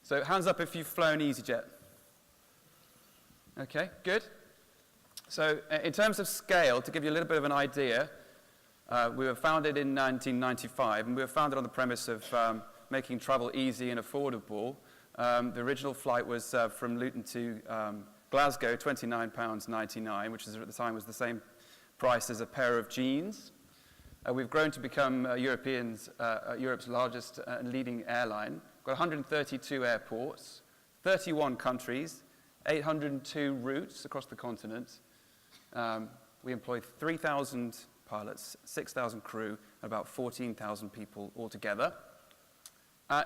So hands up if you've flown easyJet. Okay, good. So in terms of scale, to give you a little bit of an idea, we were founded in 1995, and we were founded on the premise of making travel easy and affordable. The original flight was from Luton to Glasgow, £29.99, which at the time was the same price as a pair of jeans. We've grown to become Europe's largest and leading airline. We've got 132 airports, 31 countries, 802 routes across the continent. We employ 3,000 pilots, 6,000 crew, and about 14,000 people altogether.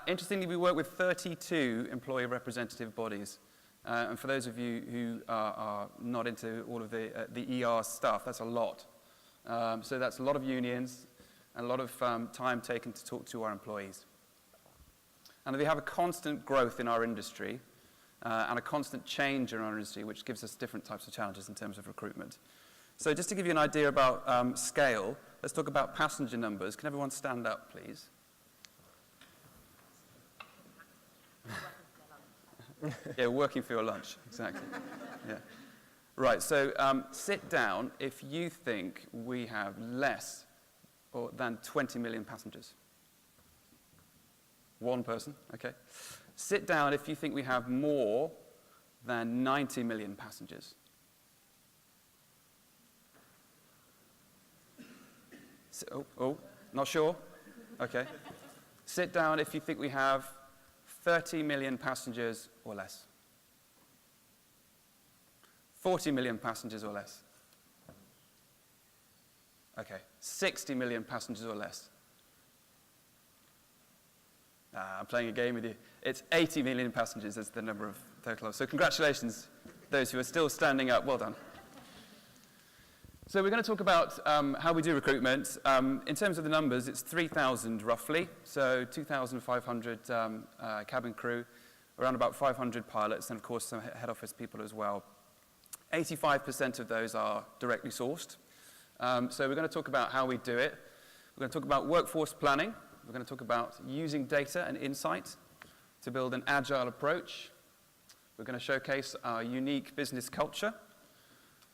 Interestingly, we work with 32 employee representative bodies. And for those of you who are not into all of the ER stuff, that's a lot. So that's a lot of unions and a lot of time taken to talk to our employees. And we have a constant growth in our industry and a constant change in our industry, which gives us different types of challenges in terms of recruitment. So just to give you an idea about scale, let's talk about passenger numbers. Can everyone stand up, please? Yeah, working for your lunch, exactly. Yeah. Right, so sit down if you think we have less than 20 million passengers. One person, okay. Sit down if you think we have more than 90 million passengers. Not sure? Okay. Sit down if you think we have 30 million passengers or less. 40 million passengers or less. Okay. 60 million passengers or less. I'm playing a game with you. It's 80 million passengers is the number of total. So congratulations, those who are still standing up. Well done. So we're going to talk about how we do recruitment. In terms of the numbers, it's 3,000 roughly, so 2,500 cabin crew, around about 500 pilots, and of course some head office people as well. 85% of those are directly sourced. So we're going to talk about how we do it. We're going to talk about workforce planning. We're going to talk about using data and insight to build an agile approach. We're going to showcase our unique business culture.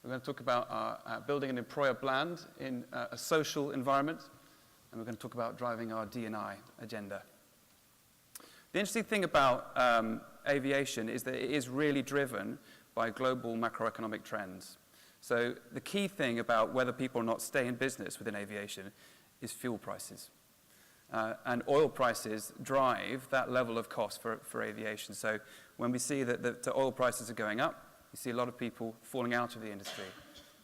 We're going to talk about building an employer brand in a social environment, and we're going to talk about driving our D&I agenda. The interesting thing about aviation is that it is really driven by global macroeconomic trends. So the key thing about whether people or not stay in business within aviation is fuel prices. And oil prices drive that level of cost for aviation. So when we see that the oil prices are going up, you see a lot of people falling out of the industry.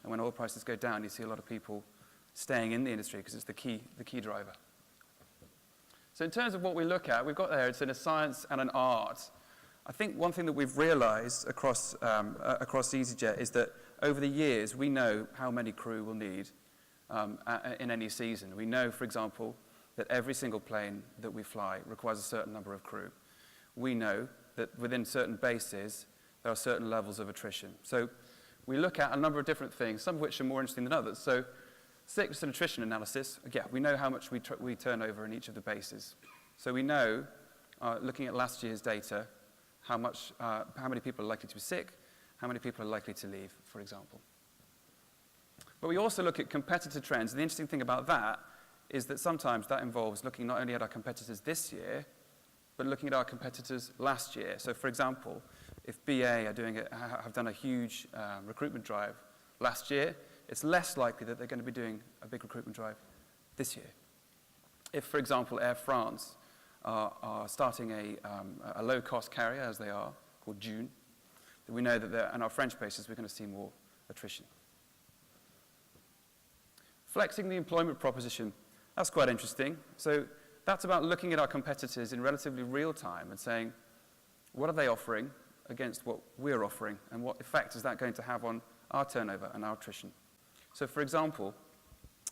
And when oil prices go down, you see a lot of people staying in the industry because it's the key driver. So in terms of what we look at, we've got there, it's in a science and an art. I think one thing that we've realized across easyJet is that over the years, we know how many crew we'll need in any season. We know, for example, that every single plane that we fly requires a certain number of crew. We know that within certain bases, there are certain levels of attrition. So we look at a number of different things, some of which are more interesting than others. So sickness and attrition analysis, again, we know how much we turn over in each of the bases. So we know, looking at last year's data, how many people are likely to be sick, how many people are likely to leave, for example. But we also look at competitor trends. And the interesting thing about that is that sometimes that involves looking not only at our competitors this year, but looking at our competitors last year. So for example, if BA have done a huge recruitment drive last year, it's less likely that they're going to be doing a big recruitment drive this year. If, for example, Air France are starting a low-cost carrier, as they are, called June, then we know that in our French bases, we're going to see more attrition. Flexing the employment proposition, that's quite interesting. So that's about looking at our competitors in relatively real time and saying, what are they offering against what we're offering, and what effect is that going to have on our turnover and our attrition? So for example,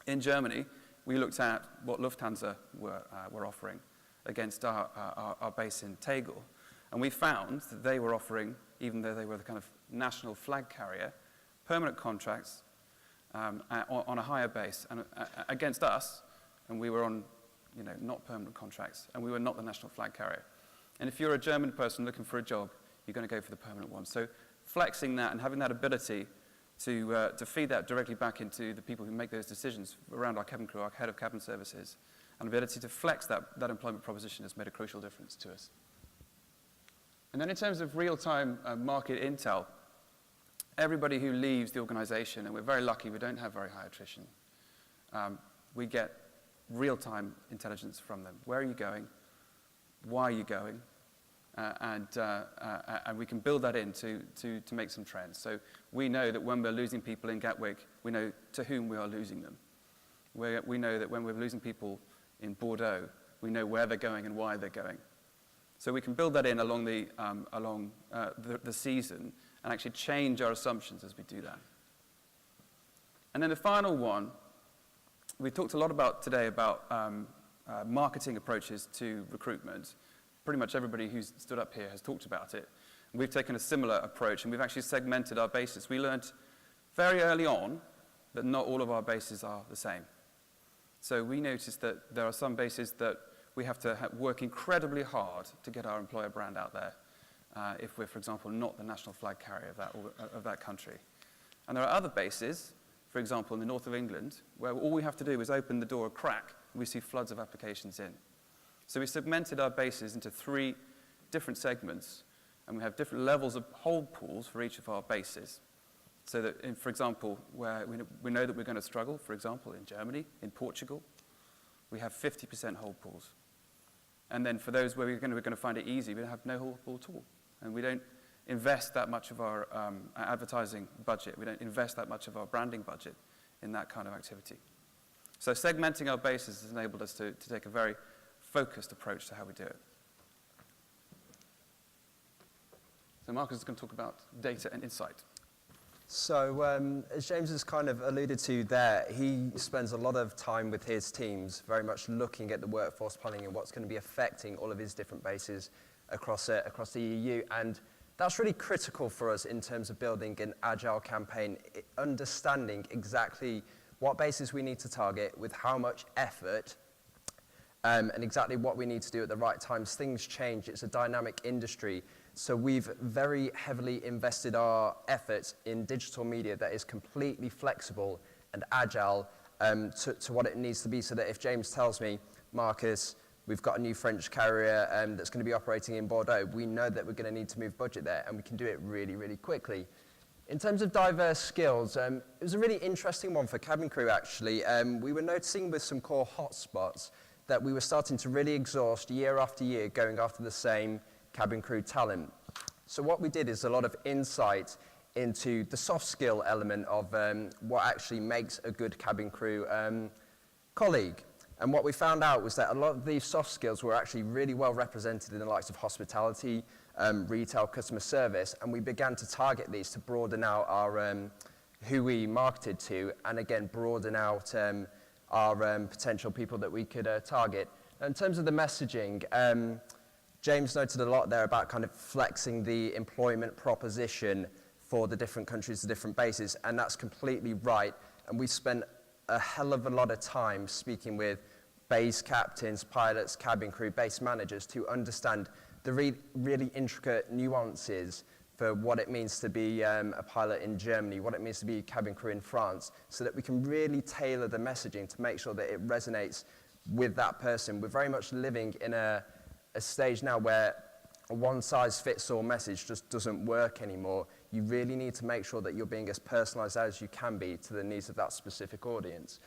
in Germany, we looked at what Lufthansa were offering against our base in Tegel, and we found that they were offering, even though they were the kind of national flag carrier, permanent contracts on a higher base and against us, and we were on not permanent contracts, and we were not the national flag carrier. And if you're a German person looking for a job, you're going to go for the permanent one. So flexing that and having that ability to feed that directly back into the people who make those decisions around our cabin crew, our head of cabin services, and the ability to flex that employment proposition has made a crucial difference to us. And then in terms of real-time market intel, everybody who leaves the organization, and we're very lucky we don't have very high attrition, we get real-time intelligence from them. Where are you going? Why are you going? And we can build that in to make some trends. So we know that when we're losing people in Gatwick, we know to whom we are losing them. We know that when we're losing people in Bordeaux, we know where they're going and why they're going. So we can build that in along the season and actually change our assumptions as we do that. And then the final one, we talked a lot today about marketing approaches to recruitment. Pretty much everybody who's stood up here has talked about it. And we've taken a similar approach, and we've actually segmented our bases. We learned very early on that not all of our bases are the same. So we noticed that there are some bases that we have to work incredibly hard to get our employer brand out there if we're, for example, not the national flag carrier of that country. And there are other bases, for example, in the north of England, where all we have to do is open the door a crack, and we see floods of applications in. So we segmented our bases into 3 different segments, and we have different levels of hold pools for each of our bases. So that, for example, where we know that we're going to struggle, for example, in Germany, in Portugal, we have 50% hold pools. And then for those where we're going to find it easy, we have no hold pool at all. And we don't invest that much of our advertising budget. We don't invest that much of our branding budget in that kind of activity. So segmenting our bases has enabled us to take a very focused approach to how we do it. So Marcus is going to talk about data and insight. So as James has kind of alluded to there, he spends a lot of time with his teams very much looking at the workforce planning and what's going to be affecting all of his different bases across the EU. And that's really critical for us in terms of building an agile campaign, understanding exactly what bases we need to target with how much effort and exactly what we need to do at the right times. Things change. It's a dynamic industry. So we've very heavily invested our efforts in digital media that is completely flexible and agile to what it needs to be, so that if James tells me, Marcus, we've got a new French carrier that's going to be operating in Bordeaux, we know that we're going to need to move budget there, and we can do it really, really quickly. In terms of diverse skills, it was a really interesting one for cabin crew, actually. We were noticing with some core hotspots that we were starting to really exhaust year after year going after the same cabin crew talent. So what we did is a lot of insight into the soft skill element of what actually makes a good cabin crew colleague. And what we found out was that a lot of these soft skills were actually really well represented in the likes of hospitality, retail, customer service, and we began to target these to broaden out our who we marketed to, and again broaden out our potential people that we could target. In terms of the messaging, James noted a lot there about kind of flexing the employment proposition for the different countries, the different bases, and that's completely right. And we spent a hell of a lot of time speaking with base captains, pilots, cabin crew, base managers to understand the really intricate nuances for what it means to be a pilot in Germany, what it means to be a cabin crew in France, so that we can really tailor the messaging to make sure that it resonates with that person. We're very much living in a stage now where a one-size-fits-all message just doesn't work anymore. You really need to make sure that you're being as personalized as you can be to the needs of that specific audience.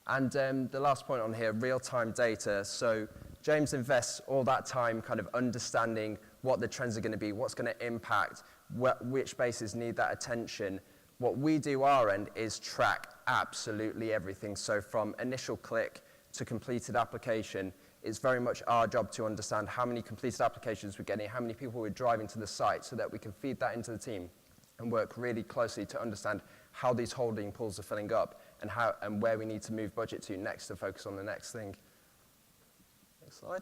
And the last point on here, real-time data. So James invests all that time kind of understanding what the trends are going to be, what's going to impact, which bases need that attention. What we do our end is track absolutely everything. So from initial click to completed application, it's very much our job to understand how many completed applications we're getting, how many people we're driving to the site, so that we can feed that into the team and work really closely to understand how these holding pools are filling up and where we need to move budget to next to focus on the next thing. Next slide.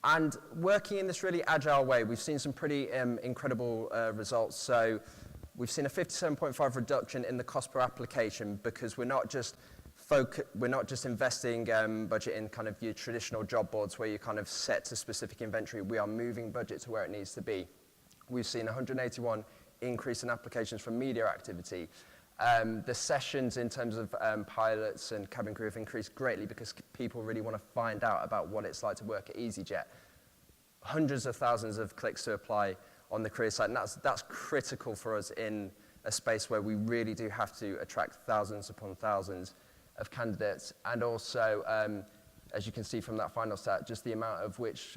And working in this really agile way, we've seen some pretty incredible results. So we've seen a 57.5 reduction in the cost per application, because we're not just we're not just investing budget in kind of your traditional job boards where you kind of set to specific inventory. We are moving budget to where it needs to be. We've seen 181 increase in applications from media activity. The sessions in terms of pilots and cabin crew have increased greatly because people really want to find out about what it's like to work at easyJet. Hundreds of thousands of clicks to apply on the career site, and that's critical for us in a space where we really do have to attract thousands upon thousands of candidates. And also, as you can see from that final stat, just the amount of which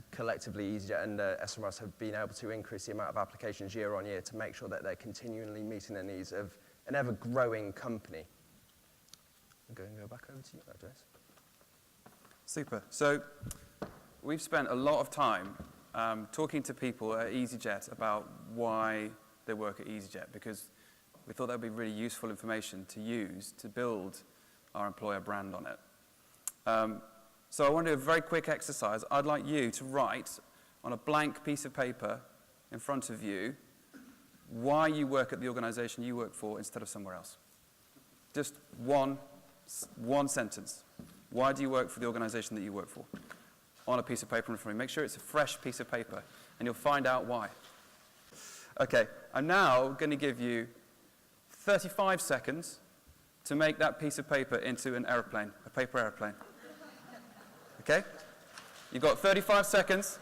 collectively easyJet and SMRS have been able to increase the amount of applications year on year to make sure that they're continually meeting the needs of an ever-growing company. I'm going to go back over to you, Andres. Super. So we've spent a lot of time talking to people at easyJet about why they work at easyJet, because we thought that would be really useful information to use to build our employer brand on it. So I want to do a very quick exercise. I'd like you to write on a blank piece of paper in front of you why you work at the organization you work for instead of somewhere else. Just one sentence. Why do you work for the organization that you work for? On a piece of paper in front of you. Make sure it's a fresh piece of paper, and you'll find out why. Okay, I'm now going to give you 35 seconds to make that piece of paper into an airplane, a paper airplane. Okay? You've got 35 seconds.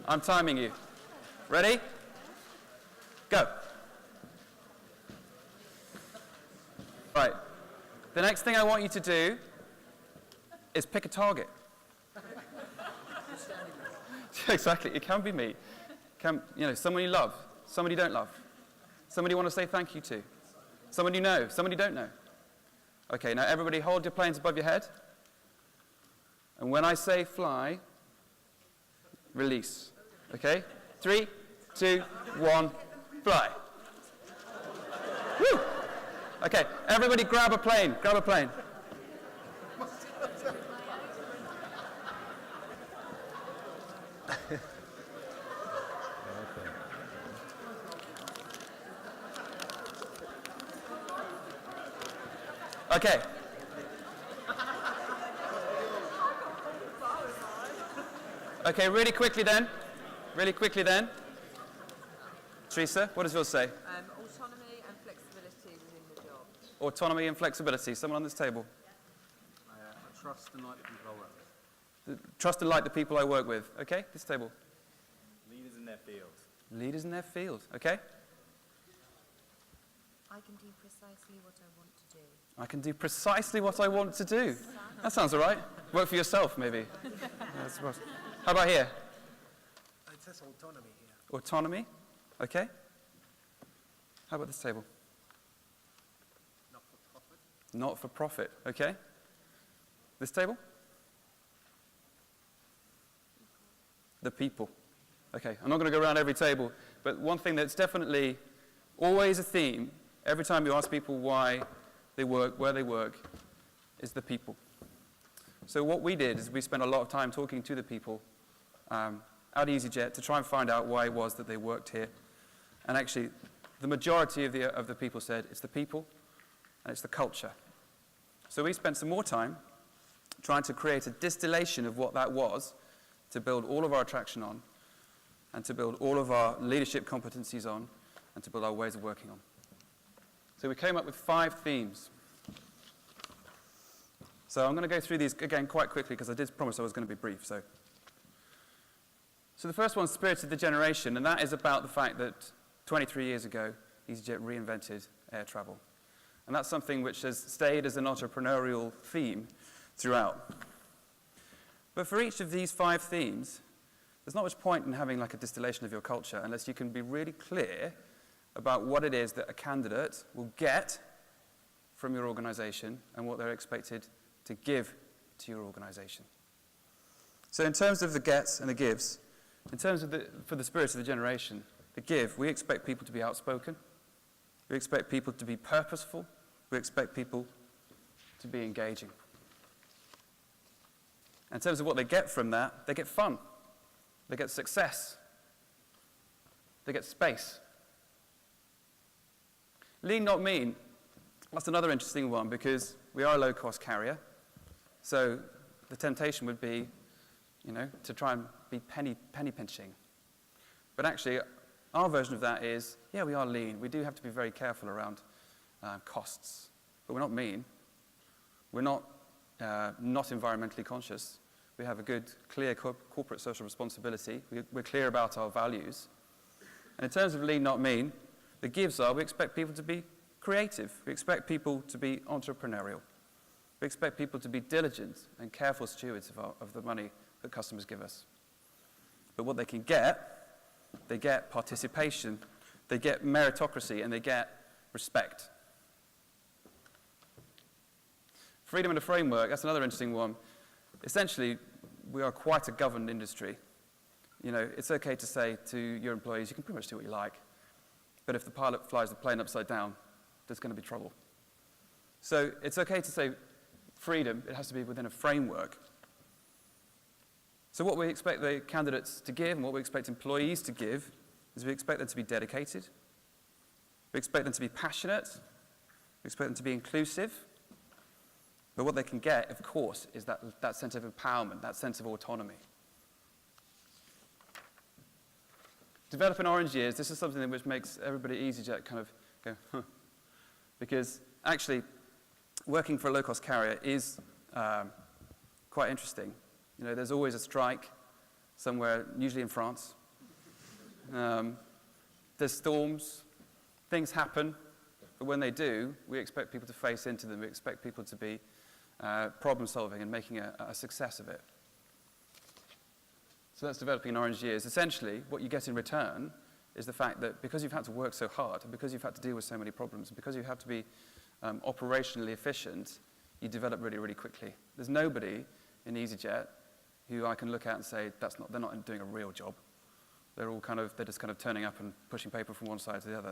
I'm timing you. Ready? Go. Right. The next thing I want you to do is pick a target. Exactly. It can be me. Someone you love, somebody you don't love, somebody you want to say thank you to, somebody you know, somebody you don't know. Okay, now everybody hold your planes above your head. And when I say fly, release. Okay? 3, 2, 1, fly. Woo! Okay, everybody grab a plane. Grab a plane. Okay. Okay, really quickly then. Teresa, what does yours say? Autonomy and flexibility within the job. Autonomy and flexibility. Someone on this table. I trust and like the people I work with. Trust and like the people I work with. Okay, this table. Leaders in their field. Leaders in their field. Okay. I can do precisely what I want to do. I can do precisely what I want to do. That sounds all right. Work for yourself, maybe. How about here? It says autonomy here. Autonomy. Okay. How about this table? Not for profit. Not for profit. Okay. This table? The people. Okay. I'm not going to go around every table, but one thing that's definitely always a theme every time you ask people why they work, where they work, is the people. So what we did is we spent a lot of time talking to the people at easyJet to try and find out why it was that they worked here. And actually, the majority of the people said it's the people and it's the culture. So we spent some more time trying to create a distillation of what that was to build all of our attraction on and to build all of our leadership competencies on and to build our ways of working on. So we came up with 5 themes. So I'm going to go through these again quite quickly because I did promise I was going to be brief. So the first one is Spirit of the Generation, and that is about the fact that 23 years ago, easyJet reinvented air travel. And that's something which has stayed as an entrepreneurial theme throughout. But for each of these 5 themes, there's not much point in having like a distillation of your culture unless you can be really clear about what it is that a candidate will get from your organization and what they're expected to give to your organization. So in terms of the gets and the gives, in terms of for the Spirit of the Generation, the give, we expect people to be outspoken. We expect people to be purposeful. We expect people to be engaging. In terms of what they get from that, they get fun. They get success. They get space. Lean, not mean. That's another interesting one because we are a low-cost carrier, so the temptation would be, to try and be penny pinching. But actually, our version of that is, yeah, we are lean. We do have to be very careful around costs, but we're not mean. We're not environmentally conscious. We have a good, clear corporate social responsibility. We're clear about our values. And in terms of lean, not mean, the gives are we expect people to be creative. We expect people to be entrepreneurial. We expect people to be diligent and careful stewards of the money that customers give us. But what they can get, they get participation, they get meritocracy, and they get respect. Freedom and a framework, that's another interesting one. Essentially, we are quite a governed industry. It's okay to say to your employees, you can pretty much do what you like, but if the pilot flies the plane upside down, there's going to be trouble. So it's okay to say freedom, it has to be within a framework. So what we expect the candidates to give and what we expect employees to give is we expect them to be dedicated, we expect them to be passionate, we expect them to be inclusive, but what they can get, of course, is that sense of empowerment, that sense of autonomy. Developing orange years, this is something which makes everybody at easyJet kind of go, huh. Because actually, working for a low-cost carrier is quite interesting. There's always a strike somewhere, usually in France. There's storms, things happen, but when they do, we expect people to face into them. We expect people to be problem-solving and making a success of it. So that's developing in orange years. Essentially, what you get in return is the fact that because you've had to work so hard, and because you've had to deal with so many problems, and because you have to be operationally efficient, you develop really, really quickly. There's nobody in easyJet who I can look at and say, they're not doing a real job. They're just kind of turning up and pushing paper from one side to the other.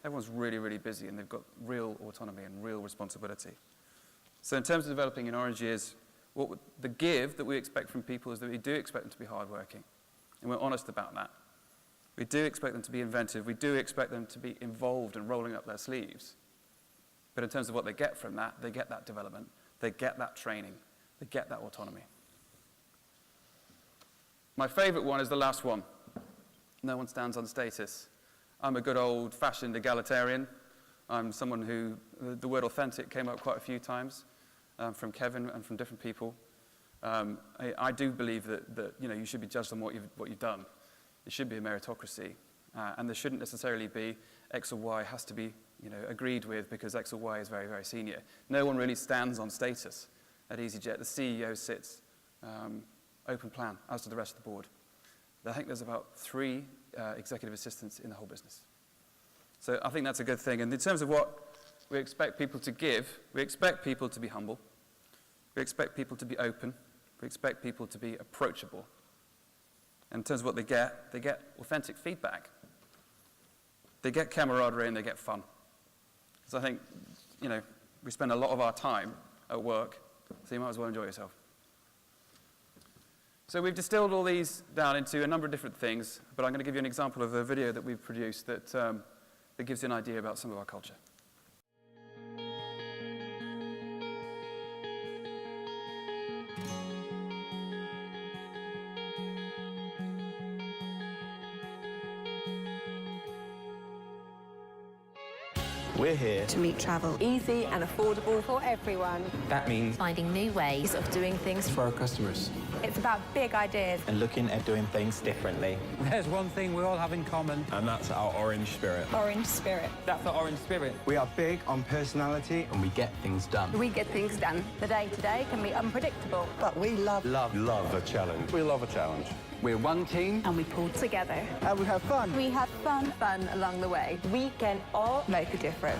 Everyone's really, really busy, and they've got real autonomy and real responsibility. So in terms of developing in orange years, the give that we expect from people is that we do expect them to be hardworking, and we're honest about that. We do expect them to be inventive. We do expect them to be involved and rolling up their sleeves. But in terms of what they get from that, they get that development, they get that training, they get that autonomy. My favorite one is the last one. No one stands on status. I'm a good old-fashioned egalitarian. I'm someone who, the word authentic came up quite a few times from Kevin and from different people. I do believe that you should be judged on what you've done. It should be a meritocracy. And there shouldn't necessarily be X or Y has to be agreed with because X or Y is very, very senior. No one really stands on status at easyJet. The CEO sits open plan, as do the rest of the board. I think there's about 3 executive assistants in the whole business. So I think that's a good thing. And in terms of what we expect people to give, we expect people to be humble. We expect people to be open. We expect people to be approachable. And in terms of what they get authentic feedback. They get camaraderie and they get fun. So I think, we spend a lot of our time at work, so you might as well enjoy yourself. So we've distilled all these down into a number of different things, but I'm going to give you an example of a video that we've produced that gives you an idea about some of our culture. We're here to make travel Easy and affordable for everyone. That means finding new ways of doing things for our customers It's about big ideas. and looking at doing things differently. There's one thing we all have in common. And that's our orange spirit. orange spirit. That's the orange spirit. We are big on personality And we get things done. We get things done. The day-to-day can be unpredictable. but we love a challenge. We love a challenge. We're one team. And we pulled Together. And we have fun. We have fun along the way. We can all make a difference.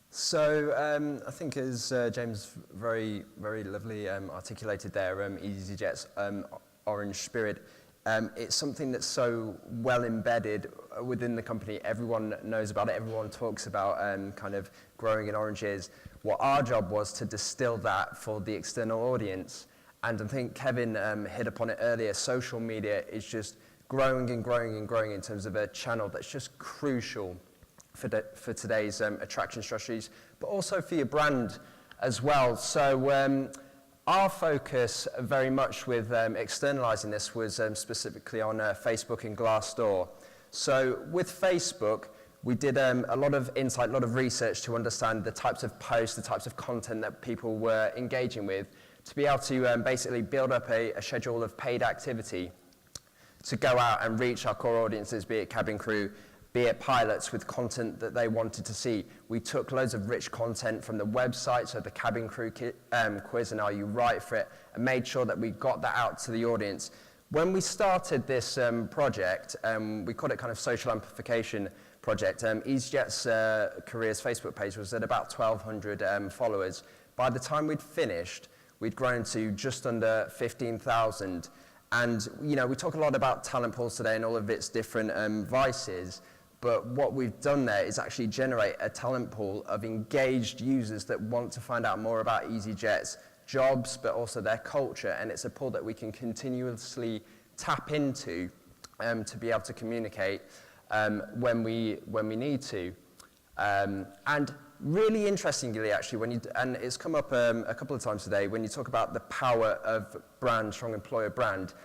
So I think as James very, very lovely articulated there, easyJet's orange spirit, it's something that's so well embedded within the company. Everyone knows about it. Everyone talks about kind of growing in orange years. What our job was to distill that for the external audience. And I think Kevin hit upon it earlier. Social media is just growing and growing and growing in terms of a channel that's just crucial for today's attraction strategies, but also for your brand as well. So our focus very much with externalizing this was specifically on Facebook and Glassdoor. So with Facebook, we did a lot of insight, a lot of research to understand the types of posts, the types of content that people were engaging with, to be able to basically build up a schedule of paid activity to go out and reach our core audiences, be it cabin crew, be it pilots, with content that they wanted to see. We took loads of rich content from the website, so the cabin crew quiz and Are You Right For It, and made sure that we got that out to the audience. When we started this project, we called it kind of social amplification project. easyJet's careers Facebook page was at about 1,200 followers. By the time we'd finished, we'd grown to just under 15,000. And, you know, we talk a lot about talent pools today and all of its different vices, but what we've done there is actually generate a talent pool of engaged users that want to find out more about easyJet's jobs, but also their culture, and it's a pool that we can continuously tap into to be able to communicate when we need to. And really interestingly, actually, and it's come up a couple of times today, when you talk about the power of brand, strong employer brand,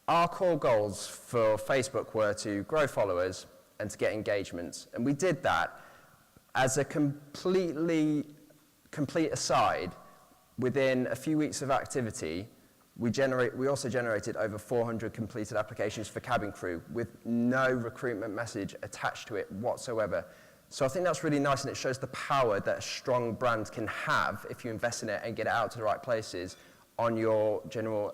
our core goals for Facebook were to grow followers and to get engagements. And we did that as a complete aside. Within a few weeks of activity, we also generated over 400 completed applications for cabin crew with no recruitment message attached to it whatsoever. So I think that's really nice, and it shows the power that a strong brand can have if you invest in it and get it out to the right places on your general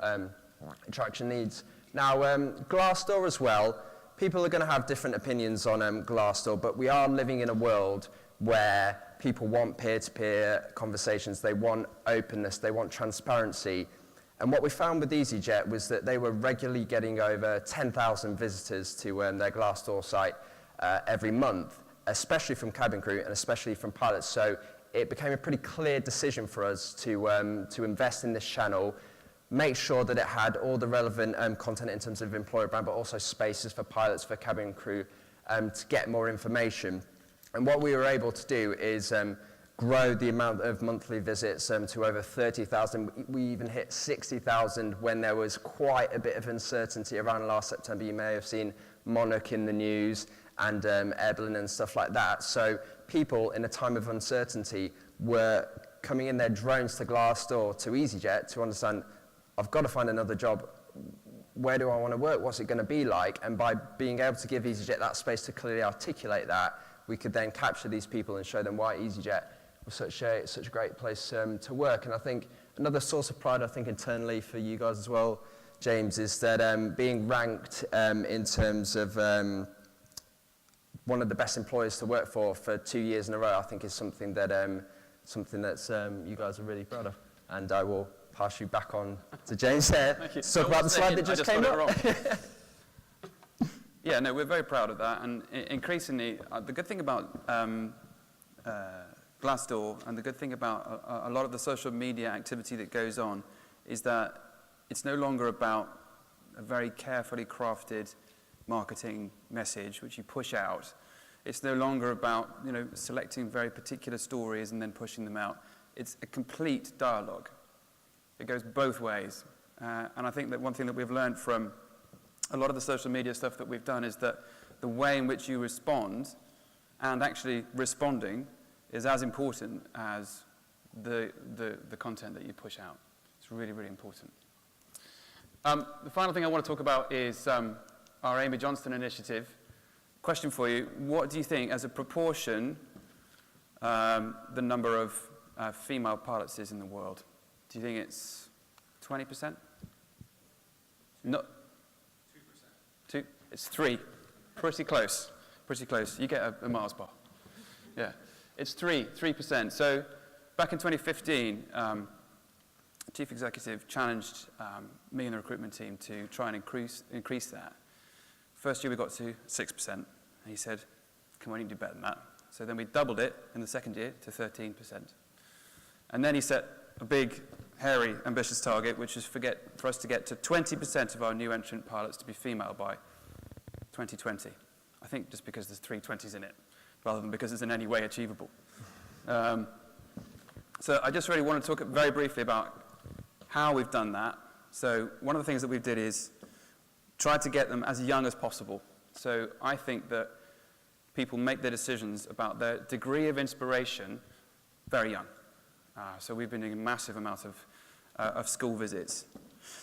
attraction needs. Now, Glassdoor as well, people are going to have different opinions on Glassdoor, but we are living in a world where people want peer-to-peer conversations, they want openness, they want transparency. And what we found with easyJet was that they were regularly getting over 10,000 visitors to their Glassdoor site every month, especially from cabin crew and especially from pilots. So it became a pretty clear decision for us to invest in this channel, make sure that it had all the relevant content in terms of employer brand, but also spaces for pilots, for cabin crew, to get more information. And what we were able to do is grow the amount of monthly visits to over 30,000. We even hit 60,000 when there was quite a bit of uncertainty around last September. You may have seen Monarch in the news and Airblin and stuff like that. So people in a time of uncertainty were coming in their drones to Glassdoor, to easyJet, to understand, I've got to find another job. Where do I want to work? What's it going to be like? And by being able to give easyJet that space to clearly articulate that, we could then capture these people and show them why easyJet was such a great place to work. And I think another source of pride, I think internally for you guys as well, James, is that being ranked in terms of one of the best employers to work for 2 years in a row, I think is something that you guys are really proud of. And I will pass you back on to James there to talk about the slide that just came up. Yeah, no, we're very proud of that, and increasingly, the good thing about Glassdoor and the good thing about a lot of the social media activity that goes on is that it's no longer about a very carefully crafted marketing message which you push out. It's no longer about, you know, selecting very particular stories and then pushing them out. It's a complete dialogue. It goes both ways, and I think that one thing that we've learned from a lot of the social media stuff that we've done is that the way in which you respond and actually responding is as important as the content that you push out. It's really, really important. The final thing I want to talk about is our Amy Johnston initiative. Question for you, what do you think, as a proportion, the number of female pilots is in the world? Do you think it's 20%? No. 2%. It's 3. Pretty close. Pretty close. You get a Mars bar. Yeah. It's 3%. So back in 2015, Chief Executive challenged me and the recruitment team to try and increase that. First year we got to 6%. And he said, come on, you can do better than that. So then we doubled it in the second year to 13%. And then he set a big, hairy, ambitious target, which is for us to get to 20% of our new entrant pilots to be female by 2020. I think just because there's 3 20s in it, rather than because it's in any way achievable. So I just really want to talk very briefly about how we've done that. So one of the things that we did is try to get them as young as possible. So I think that people make their decisions about their degree of inspiration very young. So we've been doing a massive amount of school visits.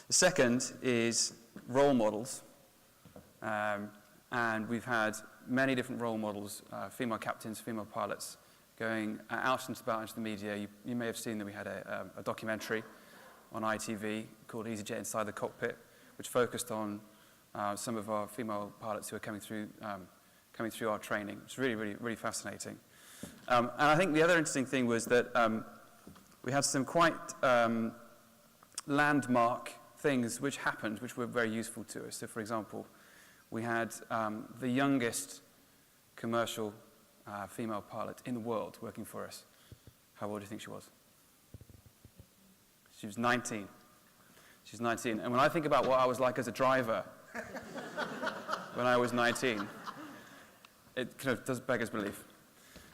The second is role models. And we've had many different role models, female captains, female pilots, going out and about into the media. You may have seen that we had a documentary on ITV called easyJet Inside the Cockpit, which focused on some of our female pilots who are coming through our training. It's really, really, really fascinating. And I think the other interesting thing was that we had some quite landmark things which happened, which were very useful to us. So, for example, we had the youngest commercial female pilot in the world working for us. How old do you think she was? She was 19. She's 19. And when I think about what I was like as a driver when I was 19, it kind of does beggars belief.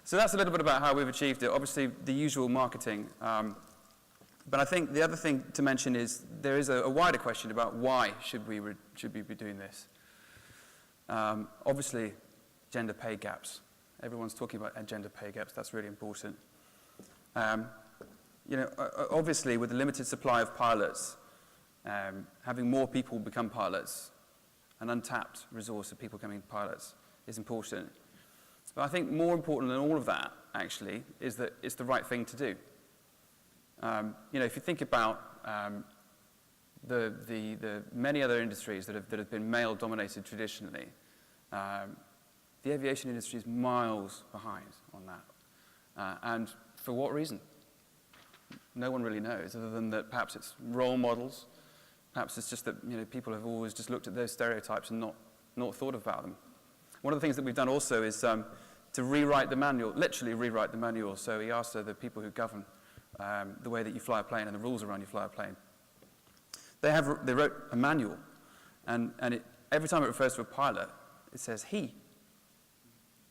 So that's a little bit about how we've achieved it. Obviously, the usual marketing. But I think the other thing to mention is there is a wider question about why should we be doing this. Obviously, gender pay gaps. Everyone's talking about gender pay gaps. That's really important. Obviously, with a limited supply of pilots, having more people become pilots, an untapped resource of people becoming pilots is important. But I think more important than all of that, actually, is that it's the right thing to do. If you think about the many other industries that have been male-dominated traditionally, the aviation industry is miles behind on that. And for what reason? No one really knows, other than that perhaps it's role models. Perhaps it's just that people have always just looked at those stereotypes and not thought about them. One of the things that we've done also is to rewrite the manual, literally rewrite the manual. So EASA, the people who govern the way that you fly a plane and the rules around you fly a plane, they wrote a manual, and every time it refers to a pilot, it says he.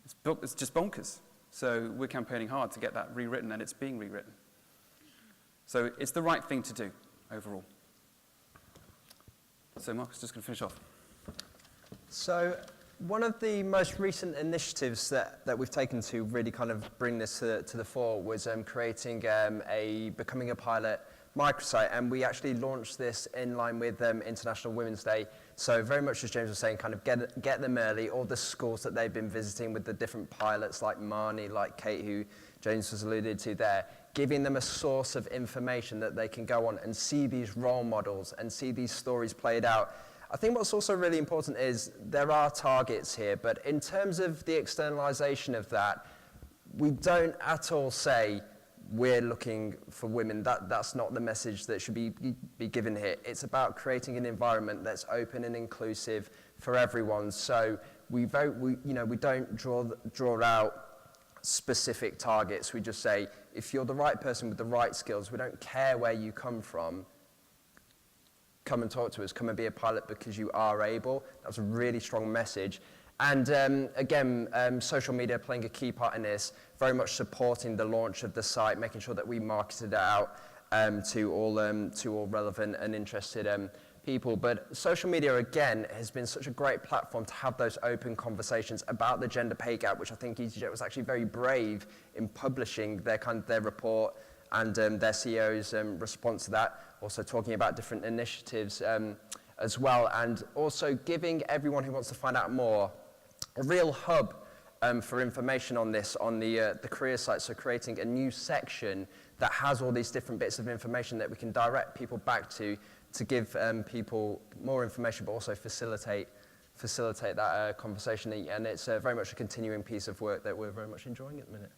It's just bonkers. So we're campaigning hard to get that rewritten, and it's being rewritten. So it's the right thing to do overall. So Mark is just going to finish off. So one of the most recent initiatives that we've taken to really kind of bring this to the fore was creating a Becoming a Pilot microsite, and we actually launched this in line with International Women's Day. So very much as James was saying, kind of get them early, all the schools that they've been visiting with the different pilots like Marnie, like Kate, who James was alluded to there, giving them a source of information that they can go on and see these role models and see these stories played out. I think what's also really important is there are targets here, but in terms of the externalization of that, we don't at all say we're looking for women. That's not the message that should be given here. It's about creating an environment that's open and inclusive for everyone. So we don't draw out specific targets. We just say, if you're the right person with the right skills, we don't care where you come from, come and talk to us, come and be a pilot because you are able. That's a really strong message. And again, social media playing a key part in this, very much supporting the launch of the site, making sure that we marketed it out to all relevant and interested people. But social media, again, has been such a great platform to have those open conversations about the gender pay gap, which I think easyJet was actually very brave in publishing their report and their CEO's response to that. Also talking about different initiatives as well, and also giving everyone who wants to find out more a real hub for information on this on the career site. So creating a new section that has all these different bits of information that we can direct people back to give people more information, but also facilitate that conversation. And it's very much a continuing piece of work that we're very much enjoying at the minute.